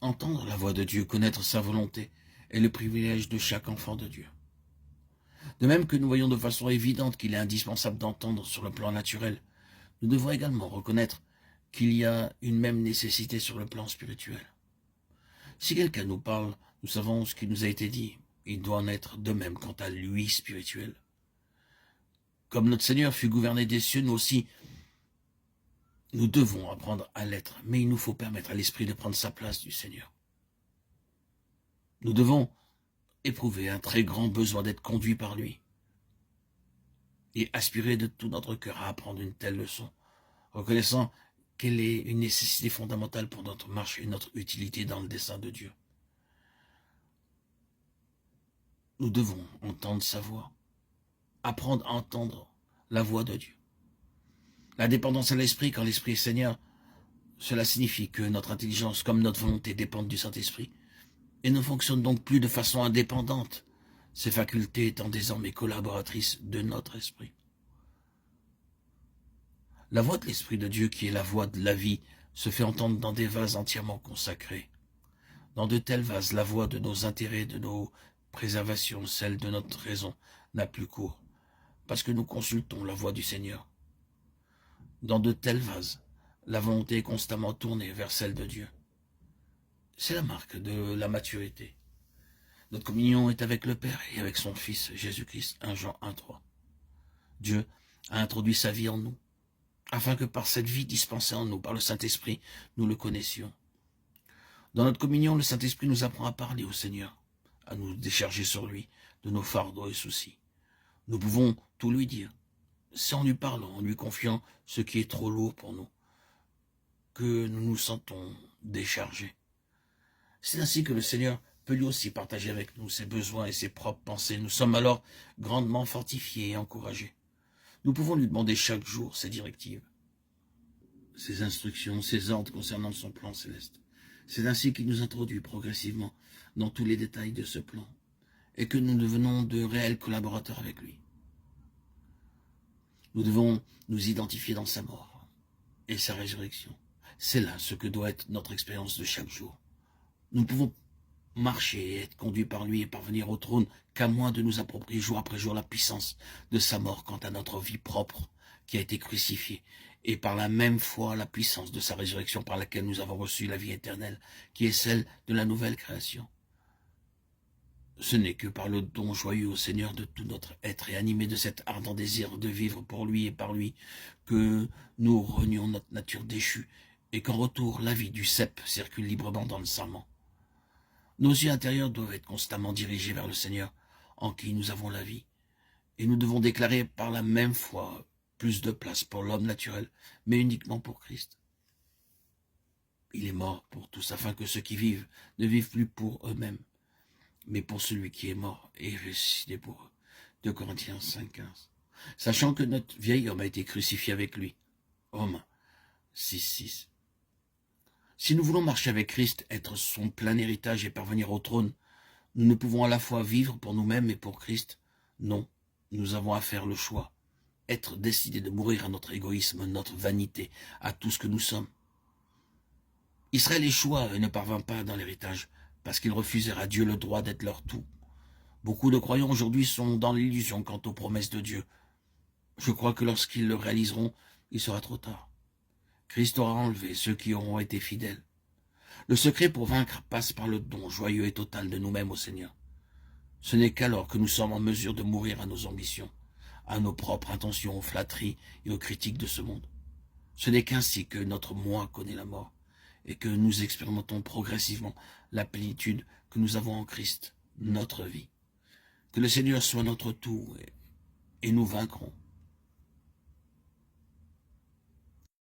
Entendre la voix de Dieu, connaître sa volonté, est le privilège de chaque enfant de Dieu. De même que nous voyons de façon évidente qu'il est indispensable d'entendre sur le plan naturel, nous devons également reconnaître qu'il y a une même nécessité sur le plan spirituel. Si quelqu'un nous parle, nous savons ce qui nous a été dit. Il doit en être de même quant à lui spirituel. Comme notre Seigneur fut gouverné des cieux, nous aussi, nous devons apprendre à l'être, mais il nous faut permettre à l'Esprit de prendre sa place du Seigneur. Nous devons éprouver un très grand besoin d'être conduits par lui et aspirer de tout notre cœur à apprendre une telle leçon, reconnaissant qu'elle est une nécessité fondamentale pour notre marche et notre utilité dans le dessein de Dieu. Nous devons entendre sa voix, apprendre à entendre la voix de Dieu. La dépendance à l'Esprit, quand l'Esprit est Seigneur, cela signifie que notre intelligence comme notre volonté dépendent du Saint-Esprit et ne fonctionnent donc plus de façon indépendante, ces facultés étant désormais collaboratrices de notre esprit. La voix de l'Esprit de Dieu, qui est la voix de la vie, se fait entendre dans des vases entièrement consacrés. Dans de tels vases, la voix de nos intérêts, de nos préservations, celle de notre raison, n'a plus cours, parce que nous consultons la voix du Seigneur. Dans de tels vases, la volonté est constamment tournée vers celle de Dieu. C'est la marque de la maturité. Notre communion est avec le Père et avec son Fils, Jésus-Christ, 1 Jean 1,3. Dieu a introduit sa vie en nous, afin que par cette vie dispensée en nous, par le Saint-Esprit, nous le connaissions. Dans notre communion, le Saint-Esprit nous apprend à parler au Seigneur, à nous décharger sur lui de nos fardeaux et soucis. Nous pouvons tout lui dire. C'est en lui parlant, en lui confiant ce qui est trop lourd pour nous, que nous nous sentons déchargés. C'est ainsi que le Seigneur peut lui aussi partager avec nous ses besoins et ses propres pensées. Nous sommes alors grandement fortifiés et encouragés. Nous pouvons lui demander chaque jour ses directives, ses instructions, ses ordres concernant son plan céleste. C'est ainsi qu'il nous introduit progressivement dans tous les détails de ce plan et que nous devenons de réels collaborateurs avec lui. Nous devons nous identifier dans sa mort et sa résurrection. C'est là ce que doit être notre expérience de chaque jour. Nous ne pouvons marcher et être conduits par lui et parvenir au trône qu'à moins de nous approprier jour après jour la puissance de sa mort quant à notre vie propre qui a été crucifiée, et par la même foi la puissance de sa résurrection par laquelle nous avons reçu la vie éternelle, qui est celle de la nouvelle création. Ce n'est que par le don joyeux au Seigneur de tout notre être et animé de cet ardent désir de vivre pour lui et par lui que nous renions notre nature déchue et qu'en retour la vie du cep circule librement dans le sarment. Nos yeux intérieurs doivent être constamment dirigés vers le Seigneur en qui nous avons la vie et nous devons déclarer par la même foi plus de place pour l'homme naturel, mais uniquement pour Christ. Il est mort pour tous afin que ceux qui vivent ne vivent plus pour eux-mêmes, mais pour celui qui est mort et ressuscité pour eux. 2 Corinthiens 5,15. Sachant que notre vieil homme a été crucifié avec lui. Romains 6,6. Si nous voulons marcher avec Christ, être son plein héritage et parvenir au trône, nous ne pouvons à la fois vivre pour nous-mêmes et pour Christ. Non, nous avons à faire le choix. Être décidé de mourir à notre égoïsme, notre vanité, à tout ce que nous sommes. Israël échoua et ne parvint pas dans l'héritage, parce qu'ils refusèrent à Dieu le droit d'être leur tout. Beaucoup de croyants aujourd'hui sont dans l'illusion quant aux promesses de Dieu. Je crois que lorsqu'ils le réaliseront, il sera trop tard. Christ aura enlevé ceux qui auront été fidèles. Le secret pour vaincre passe par le don joyeux et total de nous-mêmes au Seigneur. Ce n'est qu'alors que nous sommes en mesure de mourir à nos ambitions, à nos propres intentions, aux flatteries et aux critiques de ce monde. Ce n'est qu'ainsi que notre moi connaît la mort et que nous expérimentons progressivement la plénitude que nous avons en Christ, notre vie. Que le Seigneur soit notre tout et nous vaincrons.